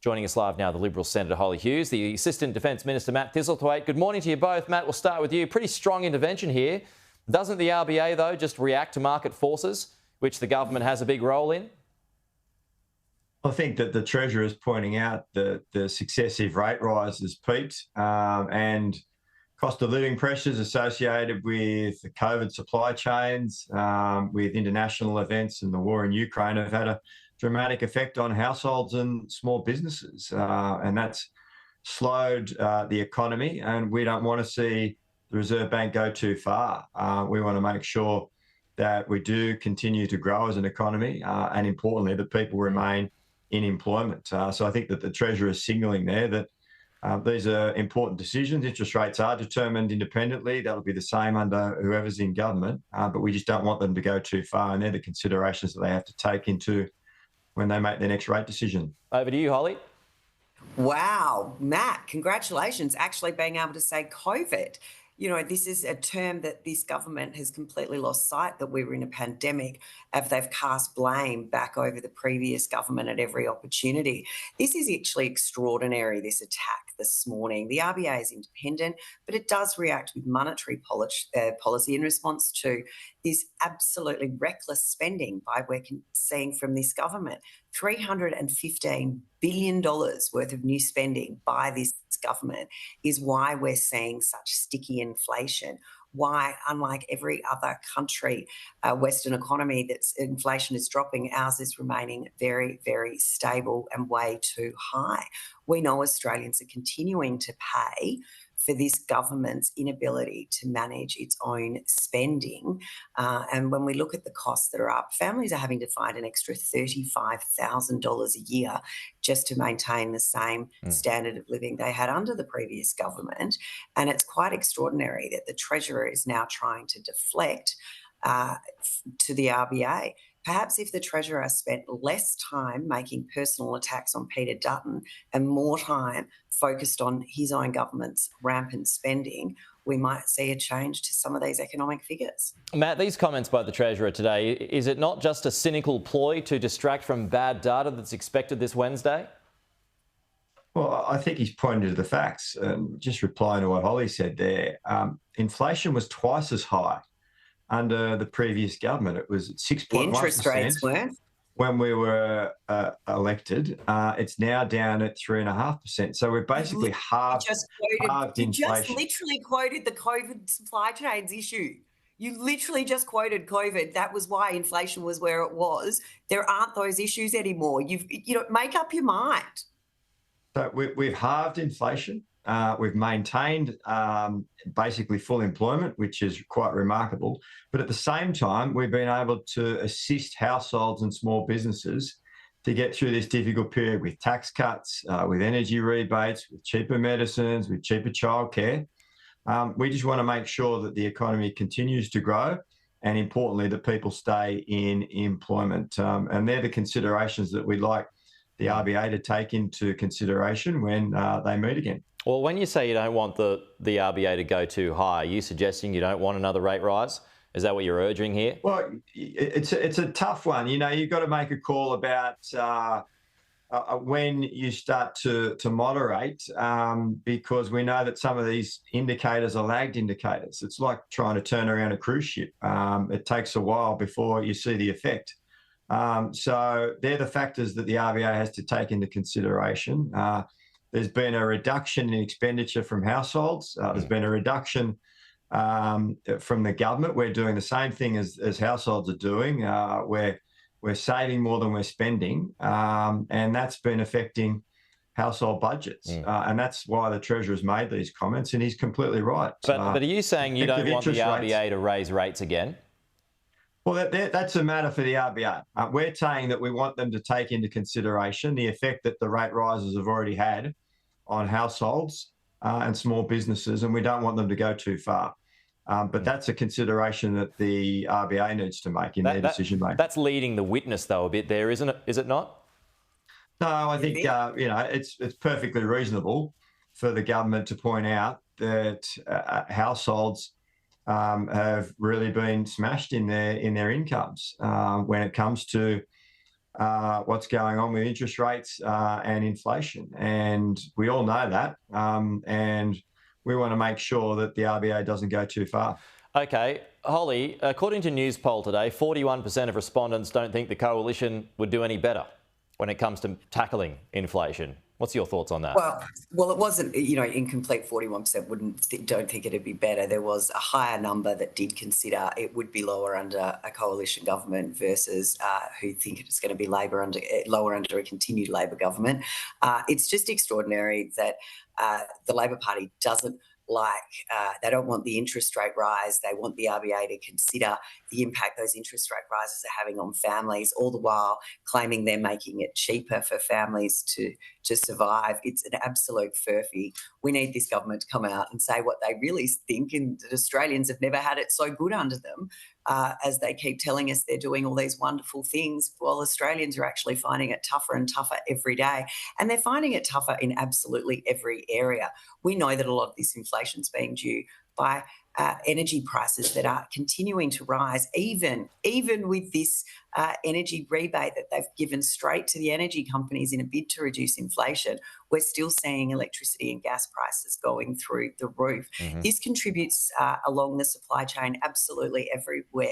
Joining us live now, the Liberal Senator Hollie Hughes, the Assistant Defence Minister Matt Thistlethwaite. Good morning to you both. Matt, we'll start with you. Pretty strong intervention here. Doesn't the RBA, though, just react to market forces, which the government has a big role in? I think that the Treasurer is pointing out that the successive rate rises peaked and cost of living pressures associated with the COVID supply chains, with international events and the war in Ukraine have had a dramatic effect on households and small businesses. And that's slowed the economy, and we don't want to see the Reserve Bank go too far. We want to make sure that we do continue to grow as an economy and, importantly, that people remain in employment. So I think that the Treasurer is signalling there that these are important decisions. Interest rates are determined independently. That'll be the same under whoever's in government, but we just don't want them to go too far, and they're the considerations that they have to take into when they make their next rate decision. Over to you, Hollie. Wow, Matt, congratulations actually being able to say COVID. You know, this is a term that this government has completely lost sight that we were in a pandemic, if they've cast blame back over the previous government at every opportunity. This is actually extraordinary, this attack this morning. The RBA is independent, but it does react with monetary policy in response to this absolutely reckless spending by we're seeing from this government. $315 billion worth of new spending by this government is why we're seeing such sticky inflation. Why, unlike every other country, Western economy, that's inflation is dropping, ours is remaining very, very stable and way too high. We know Australians are continuing to pay for this government's inability to manage its own spending. And when we look at the costs that are up, families are having to find an extra $35,000 a year just to maintain the same standard of living they had under the previous government. And it's quite extraordinary that the Treasurer is now trying to deflect to the RBA. Perhaps if the Treasurer spent less time making personal attacks on Peter Dutton and more time focused on his own government's rampant spending, we might see a change to some of these economic figures. Matt, these comments by the Treasurer today, is it not just a cynical ploy to distract from bad data that's expected this Wednesday? Well, I think he's pointed to the facts. Just replying to what Hollie said there, inflation was twice as high under the previous government. It was at 6.1%. Interest rates weren't. When we were elected. It's now down at 3.5%. So we're basically halved inflation. You just literally quoted the COVID supply chains issue. You literally just quoted COVID. That was why inflation was where it was. There aren't those issues anymore. Make up your mind. So we've halved inflation. We've maintained basically full employment, which is quite remarkable. But at the same time, we've been able to assist households and small businesses to get through this difficult period with tax cuts, with energy rebates, with cheaper medicines, with cheaper childcare. We just want to make sure that the economy continues to grow and, importantly, that people stay in employment. And they're the considerations that we'd like the RBA to take into consideration when they meet again. Well, when you say you don't want the RBA to go too high, are you suggesting you don't want another rate rise? Is that what you're urging here? Well, it's a tough one. You know, you've got to make a call about when you start to moderate, because we know that some of these indicators are lagged indicators. It's like trying to turn around a cruise ship. It takes a while before you see the effect. So they're the factors that the RBA has to take into consideration. There's been a reduction in expenditure from households. There's been a reduction from the government. We're doing the same thing as households are doing. We're saving more than we're spending, and that's been affecting household budgets. And that's why the Treasurer's made these comments, and he's completely right. But are you saying you don't want the RBA to raise rates again? Well, that's a matter for the RBA. We're saying that we want them to take into consideration the effect that the rate rises have already had on households and small businesses, and we don't want them to go too far. But that's a consideration that the RBA needs to make in their decision making. That's leading the witness, though, a bit there, isn't it? Is it not? No, I think it's perfectly reasonable for the government to point out that households have really been smashed in their incomes when it comes to what's going on with interest rates and inflation. And we all know that. And we want to make sure that the RBA doesn't go too far. Okay, Hollie, according to News Poll today, 41% of respondents don't think the coalition would do any better when it comes to tackling inflation. What's your thoughts on that? Well, it wasn't, incomplete 41% don't think it'd be better. There was a higher number that did consider it would be lower under a coalition government versus who think it's going to be lower under a continued Labor government. It's just extraordinary that the Labor Party doesn't they don't want the interest rate rise. They want the RBA to consider the impact those interest rate rises are having on families, all the while claiming they're making it cheaper for families to survive. It's an absolute furphy. We need this government to come out and say what they really think, and that Australians have never had it so good under them, as they keep telling us they're doing all these wonderful things, while Australians are actually finding it tougher and tougher every day. And they're finding it tougher in absolutely every area. We know that a lot of this inflation is being due by energy prices that are continuing to rise, even with this energy rebate that they've given straight to the energy companies in a bid to reduce inflation. We're still seeing electricity and gas prices going through the roof. Mm-hmm. This contributes along the supply chain absolutely everywhere.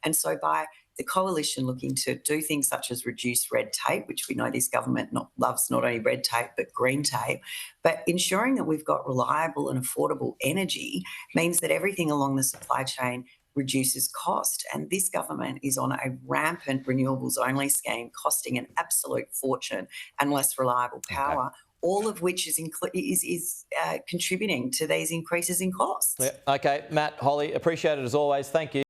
And so by the coalition looking to do things such as reduce red tape, which we know this government loves not only red tape but green tape, but ensuring that we've got reliable and affordable energy means that everything along the supply chain reduces cost. And this government is on a rampant renewables-only scheme, costing an absolute fortune and less reliable power. Okay. All of which is contributing to these increases in costs. Yeah. Okay, Matt, Hollie, appreciate it as always. Thank you.